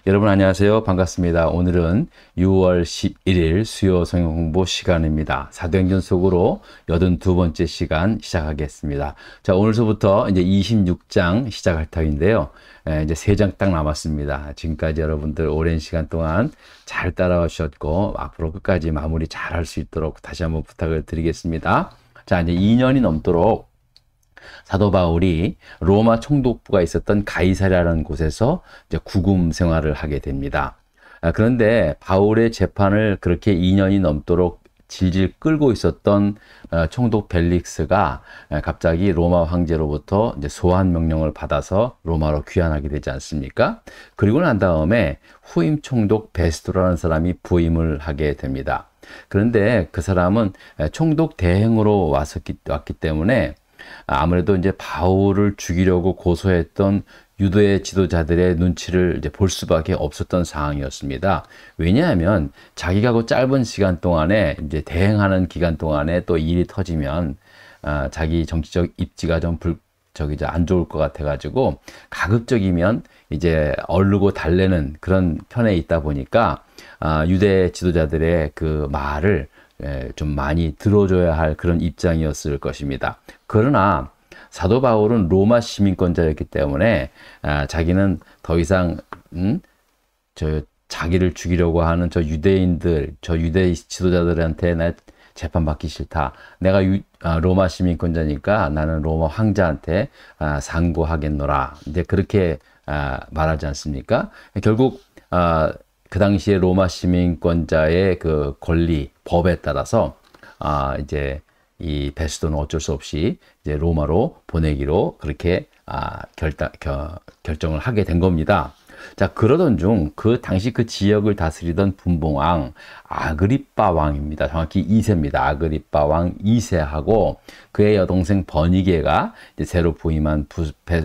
여러분 안녕하세요. 반갑습니다. 오늘은 6월 11일 수요 성경 공부 시간입니다. 사도행전 속으로 82번째 시간 시작하겠습니다. 자, 오늘서부터 이제 26장 시작할 터인데요. 이제 3장 딱 남았습니다. 지금까지 여러분들 오랜 시간 동안 잘 따라와 주셨고 앞으로 끝까지 마무리 잘 할 수 있도록 다시 한번 부탁을 드리겠습니다. 자, 이제 2년이 넘도록 사도 바울이 로마 총독부가 있었던 가이사랴라는 곳에서 이제 구금 생활을 하게 됩니다. 그런데 바울의 재판을 그렇게 2년이 넘도록 질질 끌고 있었던 총독 벨릭스가 갑자기 로마 황제로부터 이제 소환 명령을 받아서 로마로 귀환하게 되지 않습니까? 그리고 난 다음에 후임 총독 베스토라는 사람이 부임을 하게 됩니다. 그런데 그 사람은 총독 대행으로 왔기 때문에 아무래도 이제 바울을 죽이려고 고소했던 유대 지도자들의 눈치를 이제 볼 수밖에 없었던 상황이었습니다. 왜냐하면 자기가 그 짧은 시간 동안에 이제 대행하는 기간 동안에 또 일이 터지면 자기 정치적 입지가 좀 안 좋을 것 같아가지고 가급적이면 이제 얼르고 달래는 그런 편에 있다 보니까 유대 지도자들의 그 말을 좀 많이 들어줘야 할 그런 입장이었을 것입니다. 그러나 사도 바울은 로마 시민권자였기 때문에 자기는 더 이상 자기를 죽이려고 하는 저 유대인들, 저 유대 지도자들한테 나 재판받기 싫다. 내가 로마 시민권자니까 나는 로마 황제한테 상고하겠노라. 이제 그렇게 말하지 않습니까? 결국 그 당시에 로마 시민권자의 그 권리, 법에 따라서 이제 이 베스도는 어쩔 수 없이 이제 로마로 보내기로 그렇게 결정을 하게 된 겁니다. 자, 그러던 중 그 당시 그 지역을 다스리던 분봉왕 아그리빠 왕입니다. 정확히 2세입니다. 아그리빠 왕 2세하고 그의 여동생 버니게가 이제 새로 부임한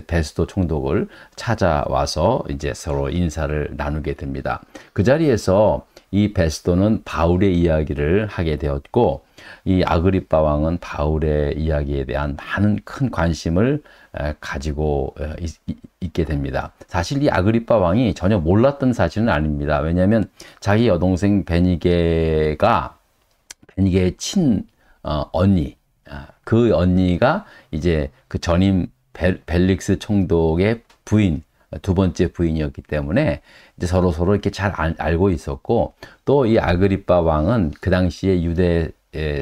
베스도 총독을 찾아와서 이제 서로 인사를 나누게 됩니다. 그 자리에서 이 베스도는 바울의 이야기를 하게 되었고 이 아그리빠 왕은 바울의 이야기에 대한 많은 큰 관심을 가지고 있게 됩니다. 사실 이 아그리빠 왕이 전혀 몰랐던 사실은 아닙니다. 왜냐하면 자기 여동생 베니게의 친 언니, 그 언니가 이제 그 전임 벨릭스 총독의 부인, 두 번째 부인이었기 때문에 이제 서로 이렇게 잘 알고 있었고, 또 이 아그리빠 왕은 그 당시에 유대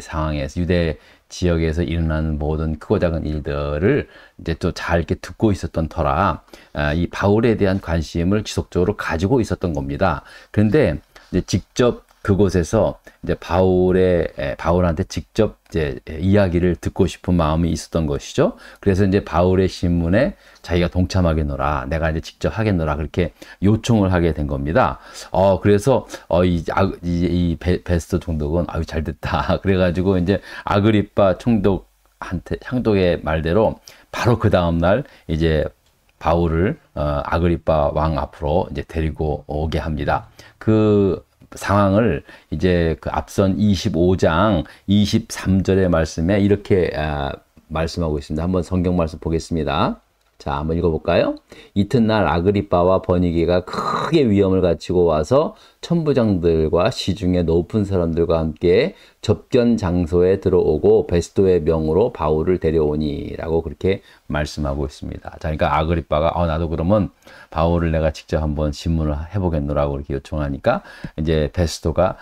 상황에서 유대 지역에서 일어나는 모든 크고 작은 일들을 이제 또 잘 이렇게 듣고 있었던 터라 이 바울에 대한 관심을 지속적으로 가지고 있었던 겁니다. 그런데 이제 직접 그곳에서 이제 바울한테 직접 이제 이야기를 듣고 싶은 마음이 있었던 것이죠. 그래서 이제 바울의 신문에 자기가 동참하겠노라, 내가 이제 직접 하겠노라, 그렇게 요청을 하게 된 겁니다. 그래서 이 베스도 총독은 아유 잘 됐다. 그래가지고 이제 아그리빠 총독의 말대로 바로 그 다음 날 이제 바울을 아그리빠 왕 앞으로 이제 데리고 오게 합니다. 그 상황을 이제 그 앞선 25장 23절의 말씀에 이렇게 말씀하고 있습니다. 한번 성경 말씀 보겠습니다. 자, 한번 읽어볼까요? 이튿날 아그리빠와 버니게가 크게 위험을 갖추고 와서 천부장들과 시중의 높은 사람들과 함께 접견 장소에 들어오고 베스도의 명으로 바울을 데려오니라고 그렇게 말씀하고 있습니다. 자, 그러니까 아그리빠가 나도 그러면 바울을 내가 직접 한번 신문을 해보겠노라고 이렇게 요청하니까 이제 베스도가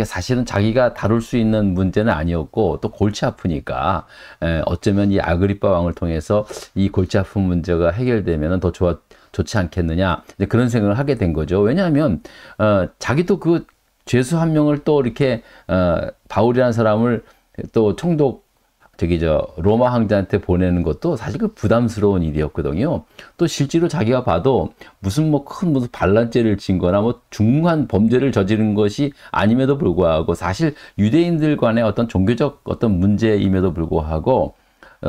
사실은 자기가 다룰 수 있는 문제는 아니었고 또 골치 아프니까 어쩌면 이 아그리빠 왕을 통해서 이 골치 아픈 문제가 해결되면 더 좋지 않겠느냐, 그런 생각을 하게 된 거죠. 왜냐하면 자기도 그 죄수 한 명을 또 이렇게 바울이라는 사람을 또 총독 로마 황제한테 보내는 것도 사실 그 부담스러운 일이었거든요. 또 실제로 자기가 봐도 무슨 반란죄를 진 거나 중한 범죄를 저지른 것이 아님에도 불구하고 사실 유대인들 간의 어떤 종교적 어떤 문제임에도 불구하고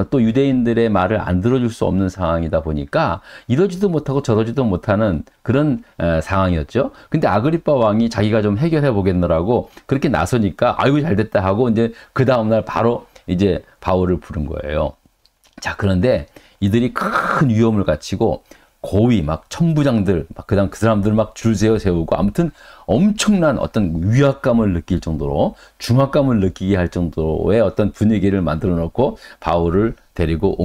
또 유대인들의 말을 안 들어줄 수 없는 상황이다 보니까 이러지도 못하고 저러지도 못하는 그런 상황이었죠. 근데 아그리빠 왕이 자기가 좀 해결해 보겠노라고 그렇게 나서니까 아이고 잘됐다 하고 이제 그 다음날 바로 이제 바울을 부른 거예요. 자, 그런데 이들이 큰 위험을 갖추고 고위 막 천부장들 막 그다음 그 사람들 막 줄 세우고 아무튼 엄청난 어떤 위압감을 느낄 정도로 중압감을 느끼게 할 정도의 어떤 분위기를 만들어 놓고 바울을 데리고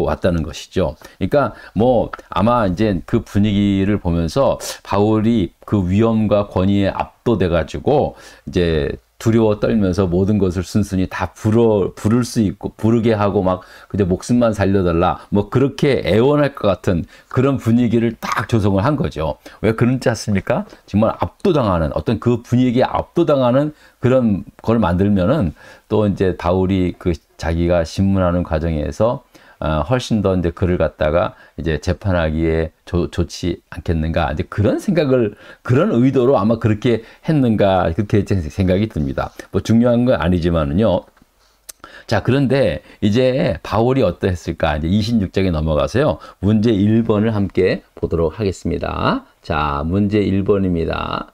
왔다는 것이죠. 그러니까 뭐 아마 이제 그 분위기를 보면서 바울이 그 위엄과 권위에 압도돼 가지고 이제 두려워 떨면서 모든 것을 순순히 다 부를 수 있고 부르게 하고 막 그저 목숨만 살려달라 뭐 그렇게 애원할 것 같은 그런 분위기를 딱 조성을 한 거죠. 왜 그런지 아십니까? 정말 압도당하는 어떤 그 분위기에 압도당하는 그런 걸 만들면은 또 이제 바울이 그 자기가 신문하는 과정에서 훨씬 더 이제 그를 갖다가 이제 재판하기에 좋지 않겠는가. 이제 그런 생각을, 그런 의도로 아마 그렇게 했는가. 그렇게 생각이 듭니다. 뭐 중요한 건 아니지만은요. 자, 그런데 이제 바울이 어떠했을까? 이제 26장에 넘어가서요. 문제 1번을 함께 보도록 하겠습니다. 자, 문제 1번입니다.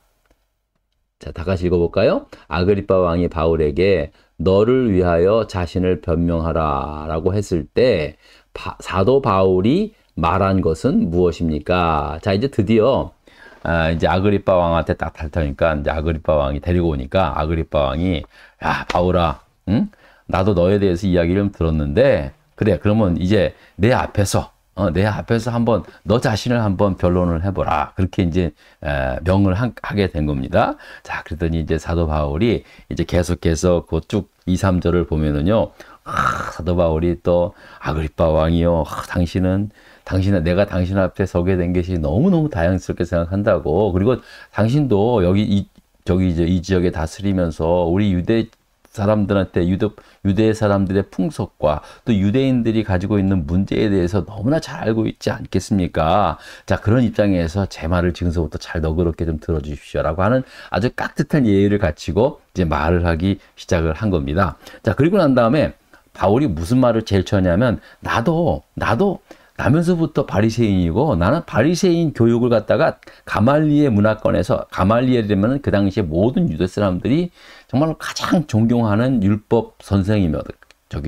자, 다 같이 읽어볼까요? 아그리빠 왕이 바울에게 너를 위하여 자신을 변명하라 라고 했을 때 사도 바울이 말한 것은 무엇입니까? 자, 이제 드디어 이제 아그리빠 왕한테 딱 탈타니까 이제 아그리빠 왕이 데리고 오니까 아그리빠 왕이 야, 바울아, 응? 나도 너에 대해서 이야기를 좀 들었는데 그래, 그러면 이제 내 앞에서 한번 너 자신을 한번 변론을 해보라. 그렇게 이제 명을 하게 된 겁니다. 자, 그랬더니 이제 사도 바울이 이제 계속해서 그 쭉 2, 3절을 보면은요. 사도 바울이 또 아그리빠 왕이요. 당신은 내가 당신 앞에 서게 된 것이 너무너무 다양스럽게 생각한다고. 그리고 당신도 저기 이제 이 지역에 다스리면서 우리 유대 사람들한테 유대 사람들의 풍속과 또 유대인들이 가지고 있는 문제에 대해서 너무나 잘 알고 있지 않겠습니까? 자, 그런 입장에서 제 말을 지금서부터 잘 너그럽게 좀 들어주십시오라고 하는 아주 깍듯한 예의를 갖추고 이제 말을 하기 시작을 한 겁니다. 자, 그리고 난 다음에 바울이 무슨 말을 제일 쳐냐면 나도 나면서부터 바리새인이고 나는 바리새인 교육을 갖다가 가말리엘 문화권에서 가말리엘이라면 그 당시에 모든 유대 사람들이 정말 가장 존경하는 율법 선생이며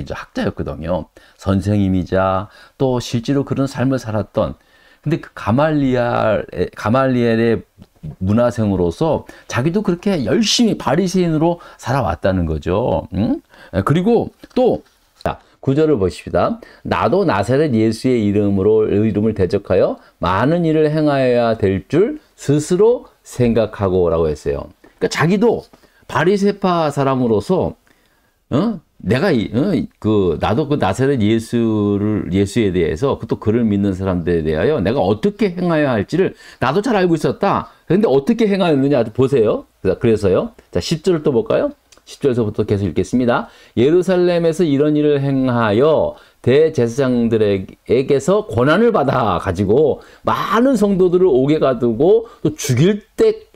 학자였거든요. 선생님이자 또 실제로 그런 삶을 살았던 근데 그 가말리엘의 문화생으로서 자기도 그렇게 열심히 바리새인으로 살아왔다는 거죠. 응? 그리고 또 9절을 보십시다. 나도 나사렛 예수의 이름을 대적하여 많은 일을 행하여야 될 줄 스스로 생각하고 라고 했어요. 그러니까 자기도 바리새파 사람으로서 나도 그 나사렛 예수에 대해서 또 그를 믿는 사람들에 대하여 내가 어떻게 행하여야 할지를 나도 잘 알고 있었다. 그런데 어떻게 행하였느냐 보세요. 그래서요. 자, 10절을 또 볼까요? 10절에서부터 계속 읽겠습니다. 예루살렘에서 이런 일을 행하여 대제사장들에게서 권한을 받아 가지고 많은 성도들을 옥에 가두고 또 죽일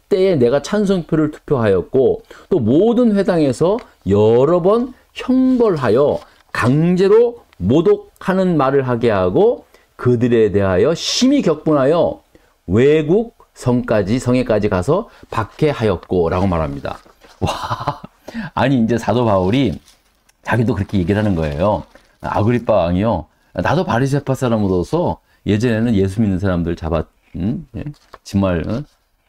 때에 내가 찬성표를 투표하였고 또 모든 회당에서 여러 번 형벌하여 강제로 모독하는 말을 하게 하고 그들에 대하여 심히 격분하여 외국 성에까지 가서 박해하였고 라고 말합니다. 와, 아니 이제 사도 바울이 자기도 그렇게 얘기를 하는 거예요. 아그리빠 왕이요. 나도 바리새파 사람으로서 예전에는 예수 믿는 사람들 정말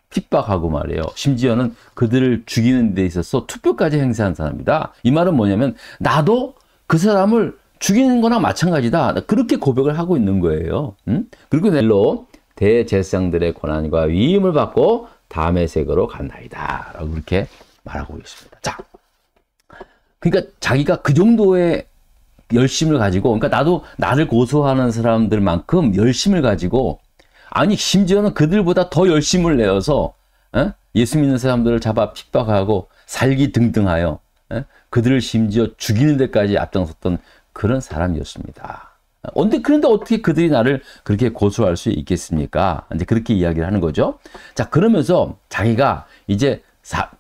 핍박하고 말이에요. 심지어는 그들을 죽이는 데 있어서 투표까지 행사한 사람이다. 이 말은 뭐냐면 나도 그 사람을 죽이는 거나 마찬가지다. 그렇게 고백을 하고 있는 거예요. 그리고 넬로 대제사장들의 권한과 위임을 받고 다메섹으로 간다이다. 라고 그렇게 말하고 있습니다. 자, 그러니까 자기가 그 정도의 열심을 가지고, 그러니까 나를 고소하는 사람들만큼 열심을 가지고, 아니 심지어는 그들보다 더 열심을 내어서 예수 믿는 사람들을 잡아 핍박하고 살기 등등하여 그들을 심지어 죽이는 데까지 앞장섰던 그런 사람이었습니다. 그런데 어떻게 그들이 나를 그렇게 고소할 수 있겠습니까? 이제 그렇게 이야기를 하는 거죠. 자, 그러면서 자기가 이제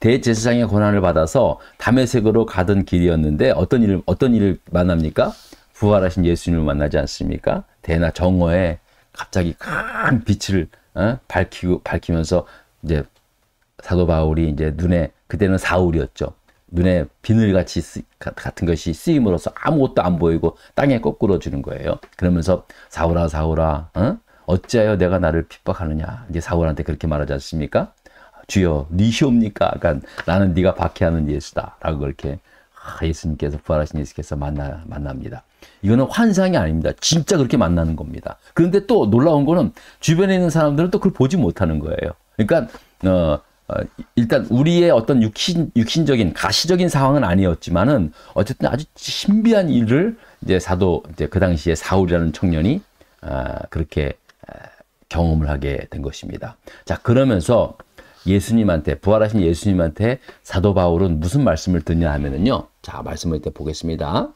대제사장의 권한을 받아서 다메섹으로 가던 길이었는데 어떤 일을 만납니까? 부활하신 예수님을 만나지 않습니까? 대나 정오에 갑자기 큰 빛을 밝히면서 이제 사도 바울이 이제 그때는 사울이었죠. 눈에 비늘같이 같은 것이 쓰임으로써 아무것도 안 보이고 땅에 거꾸로 주는 거예요. 그러면서 사울아, 어찌하여 내가 나를 핍박하느냐. 이제 사울한테 그렇게 말하지 않습니까? 주여, 니시옵니까? 그러니까 나는 네가 박해하는 예수다. 라고 그렇게 예수님께서, 부활하신 예수께서 만납니다. 이거는 환상이 아닙니다. 진짜 그렇게 만나는 겁니다. 그런데 또 놀라운 거는 주변에 있는 사람들은 또 그걸 보지 못하는 거예요. 그러니까 일단 우리의 어떤 육신적인 가시적인 상황은 아니었지만은 어쨌든 아주 신비한 일을 이제 이제 그 당시에 사울이라는 청년이 그렇게 경험을 하게 된 것입니다. 자, 그러면서 예수님한테, 부활하신 예수님한테 사도 바울은 무슨 말씀을 듣냐 하면은요. 자, 말씀을 이제 보겠습니다.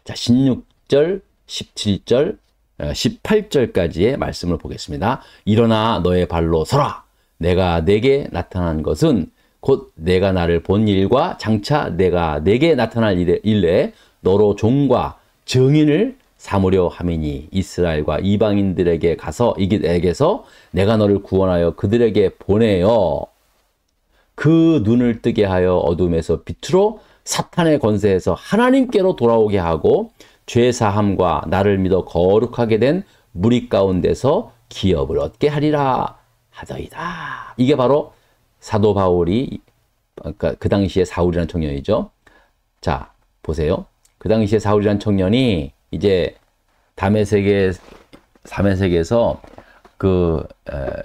자, 16절, 17절, 18절까지의 말씀을 보겠습니다. 일어나 너의 발로 서라. 내가 내게 나타난 것은 곧 내가 나를 본 일과 장차 내가 내게 나타날 일에 너로 종과 증인을 삼으려 함이니 이스라엘과 이방인들에게 가서 이에게서 내가 너를 구원하여 그들에게 보내어 그 눈을 뜨게 하여 어둠에서 빛으로 사탄의 권세에서 하나님께로 돌아오게 하고 죄사함과 나를 믿어 거룩하게 된 무리 가운데서 기업을 얻게 하리라 하더이다. 이게 바로 사도 바울이, 그러니까 그 당시에 사울이라는 청년이죠. 자, 보세요. 그 당시에 사울이라는 청년이 이제 다메섹에서 그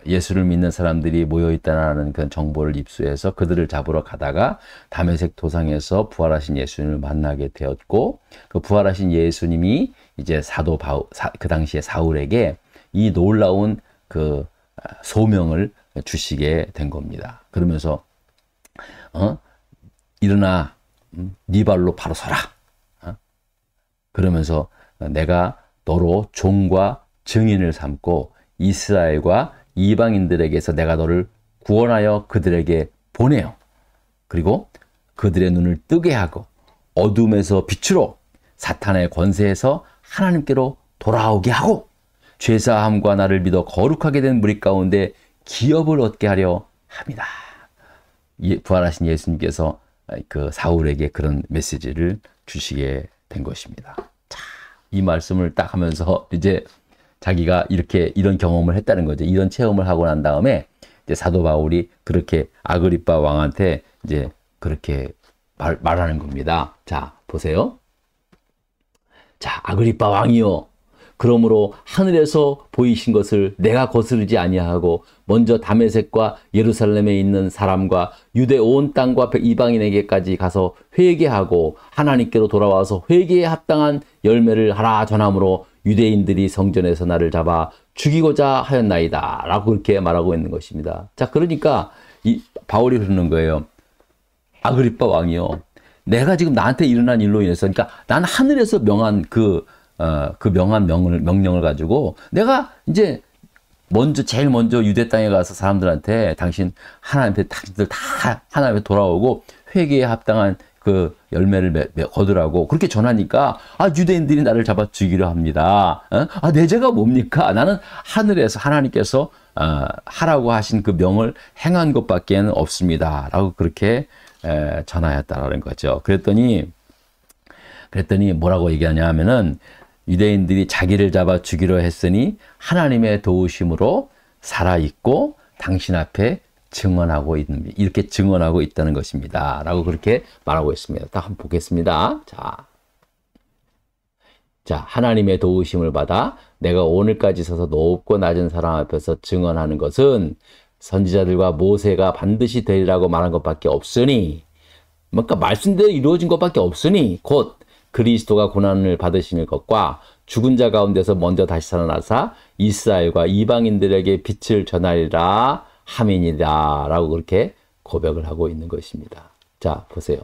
예수를 믿는 사람들이 모여 있다는 그런 정보를 입수해서 그들을 잡으러 가다가 다메섹 도상에서 부활하신 예수님을 만나게 되었고, 그 부활하신 예수님이 이제 사도 바울, 그 당시에 사울에게 이 놀라운 그 소명을 주시게 된 겁니다. 그러면서 일어나 네 발로 바로 서라. 그러면서 내가 너로 종과 증인을 삼고 이스라엘과 이방인들에게서 내가 너를 구원하여 그들에게 보내요. 그리고 그들의 눈을 뜨게 하고 어둠에서 빛으로 사탄의 권세에서 하나님께로 돌아오게 하고 죄사함과 나를 믿어 거룩하게 된 무리 가운데 기업을 얻게 하려 합니다. 부활하신 예수님께서 그 사울에게 그런 메시지를 주시게 된 것입니다. 자, 이 말씀을 딱 하면서 이제 자기가 이런 경험을 했다는 거죠. 이런 체험을 하고 난 다음에 이제 사도 바울이 그렇게 아그리빠 왕한테 이제 그렇게 말하는 겁니다. 자, 보세요. 자, 아그리빠 왕이여, 그러므로 하늘에서 보이신 것을 내가 거스르지 아니하고 먼저 다메섹과 예루살렘에 있는 사람과 유대 온 땅과 이방인에게까지 가서 회개하고 하나님께로 돌아와서 회개에 합당한 열매를 하라 전함으로 유대인들이 성전에서 나를 잡아 죽이고자 하였나이다 라고 그렇게 말하고 있는 것입니다. 자, 그러니까 이 바울이 그러는 거예요. 아그리빠 왕이요, 내가 지금 나한테 일어난 일로 인해서, 그러니까 난 하늘에서 명한 그 명한 명령을 가지고 내가 이제 제일 먼저 유대 땅에 가서 사람들한테 당신들 다 하나님 앞에 돌아오고 회개에 합당한 그 열매를 거두라고 그렇게 전하니까, 유대인들이 나를 잡아 죽이려 합니다. 내 죄가 뭡니까? 나는 하늘에서 하나님께서 하라고 하신 그 명을 행한 것밖에 없습니다. 라고 그렇게 전하였다라는 거죠. 그랬더니 뭐라고 얘기하냐 하면은, 유대인들이 자기를 잡아 죽이려 했으니 하나님의 도우심으로 살아있고 당신 앞에 이렇게 증언하고 있다는 것입니다. 라고 그렇게 말하고 있습니다. 딱 한번 보겠습니다. 자, 하나님의 도우심을 받아 내가 오늘까지 서서 높고 낮은 사람 앞에서 증언하는 것은 선지자들과 모세가 반드시 되리라고 말한 것밖에 없으니, 그러니까 말씀대로 이루어진 것밖에 없으니 곧 그리스도가 고난을 받으시는 것과 죽은 자 가운데서 먼저 다시 살아나사 이스라엘과 이방인들에게 빛을 전하리라 함이니라 라고 그렇게 고백을 하고 있는 것입니다. 자, 보세요.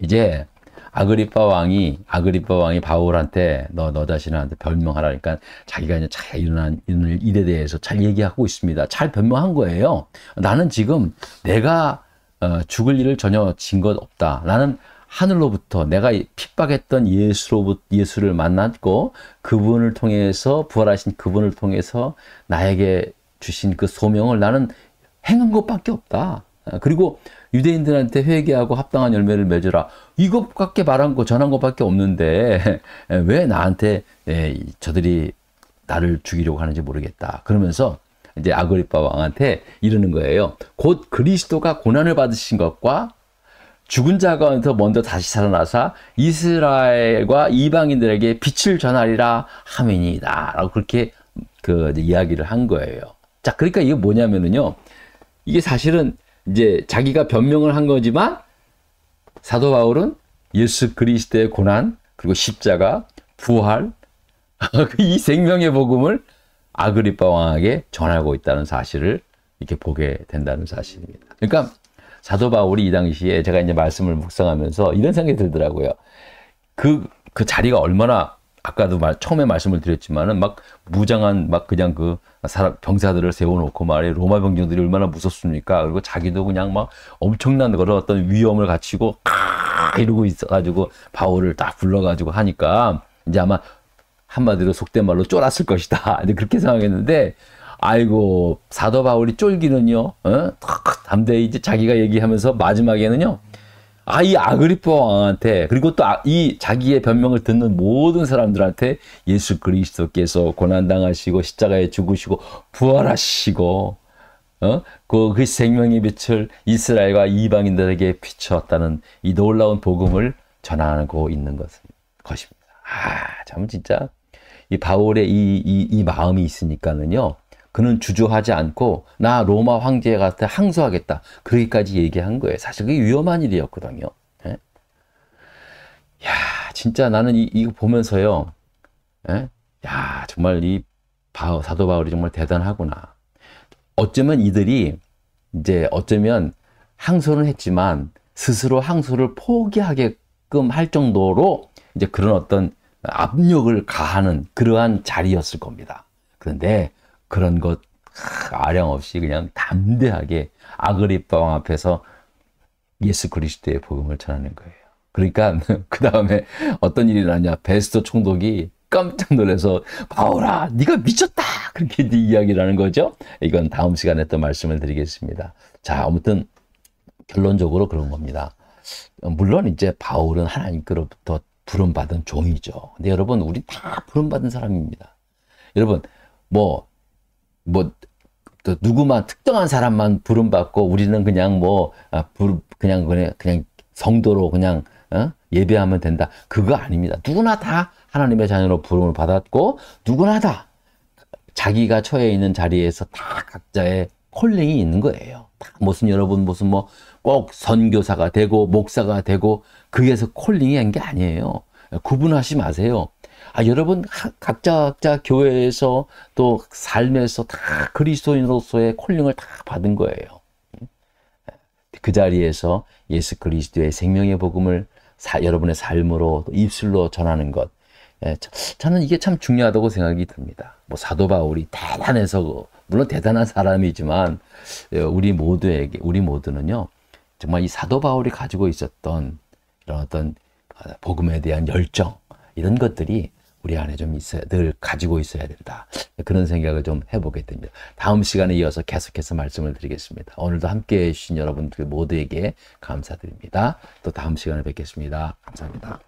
이제 아그리빠 왕이 바울한테 너 자신한테 변명하라니까 자기가 이제 잘 일어난 일에 대해서 잘 얘기하고 있습니다. 잘 변명한 거예요. 나는 지금 내가 죽을 일을 전혀 진 것 없다. 나는 하늘로부터 내가 핍박했던 예수를 만났고 그분을 통해서, 부활하신 그분을 통해서 나에게 주신 그 소명을 나는 행한 것밖에 없다. 그리고 유대인들한테 회개하고 합당한 열매를 맺으라. 이것밖에 말한 거, 전한 것밖에 없는데 왜 나한테 저들이 나를 죽이려고 하는지 모르겠다. 그러면서 이제 아그리빠 왕한테 이러는 거예요. 곧 그리스도가 고난을 받으신 것과 죽은 자 가운데서 먼저 다시 살아나사 이스라엘과 이방인들에게 빛을 전하리라 하매니이다. 라고 그렇게 이야기를 한 거예요. 자, 그러니까 이게 뭐냐면은요. 이게 사실은 이제 자기가 변명을 한 거지만 사도 바울은 예수 그리스도의 고난, 그리고 십자가, 부활, 이 생명의 복음을 아그리빠 왕에게 전하고 있다는 사실을 이렇게 보게 된다는 사실입니다. 그러니까 사도 바울이 이 당시에 제가 이제 말씀을 묵상하면서 이런 생각이 들더라고요. 그 자리가 얼마나 아까도 처음에 말씀을 드렸지만은 막 무장한 막 그냥 병사들을 세워놓고 말이에요. 로마 병정들이 얼마나 무섭습니까? 그리고 자기도 그냥 막 엄청난 그런 어떤 위험을 갖추고 이러고 있어가지고 바울을 딱 불러가지고 하니까 이제 아마 한마디로 속된 말로 쫄았을 것이다. 그렇게 생각했는데 아이고 사도 바울이 쫄기는요. 담대히 이제 자기가 얘기하면서 마지막에는요. 이 아그리빠 왕한테 그리고 또 이 자기의 변명을 듣는 모든 사람들한테 예수 그리스도께서 고난당하시고 십자가에 죽으시고 부활하시고 그 생명의 빛을 이스라엘과 이방인들에게 비추었다는 이 놀라운 복음을 전하고 있는 것입니다. 참 진짜 이 바울의 이 마음이 있으니까는요. 그는 주저하지 않고 나 로마 황제에 가서 항소하겠다. 그러기까지 얘기한 거예요. 사실 그게 위험한 일이었거든요. 예? 야, 진짜 나는 이거 보면서요. 예? 야, 정말 사도 바울이 정말 대단하구나. 어쩌면 이들이 이제 어쩌면 항소는 했지만 스스로 항소를 포기하게끔 할 정도로 이제 그런 어떤 압력을 가하는 그러한 자리였을 겁니다. 그런데 그런 것 아령 없이 그냥 담대하게 아그리빠 왕 앞에서 예수 그리스도의 복음을 전하는 거예요. 그러니까 그 다음에 어떤 일이 나냐. 베스토 총독이 깜짝 놀라서 바울아 네가 미쳤다 그렇게 이야기를 하는 거죠. 이건 다음 시간에 또 말씀을 드리겠습니다. 자, 아무튼 결론적으로 그런 겁니다. 물론 이제 바울은 하나님께로부터 부름받은 종이죠. 근데 여러분 우리 다 부름받은 사람입니다. 여러분 또 누구만 특정한 사람만 부름받고 우리는 그냥 그냥 성도로 그냥 예배하면 된다. 그거 아닙니다. 누구나 다 하나님의 자녀로 부름을 받았고 누구나 다 자기가 처해 있는 자리에서 다 각자의 콜링이 있는 거예요. 여러분 꼭 선교사가 되고 목사가 되고 그게서 콜링이 한 게 아니에요. 구분하지 마세요. 여러분 각자 교회에서 또 삶에서 다 그리스도인으로서의 콜링을 다 받은 거예요. 그 자리에서 예수 그리스도의 생명의 복음을 여러분의 삶으로 입술로 전하는 것. 저는 이게 참 중요하다고 생각이 듭니다. 사도 바울이 대단해서 물론 대단한 사람이지만 우리 모두는요 정말 이 사도 바울이 가지고 있었던 이런 어떤 복음에 대한 열정 이런 것들이 우리 안에 좀 늘 가지고 있어야 된다. 그런 생각을 좀 해보게 됩니다. 다음 시간에 이어서 계속해서 말씀을 드리겠습니다. 오늘도 함께해 주신 여러분들 모두에게 감사드립니다. 또 다음 시간에 뵙겠습니다. 감사합니다.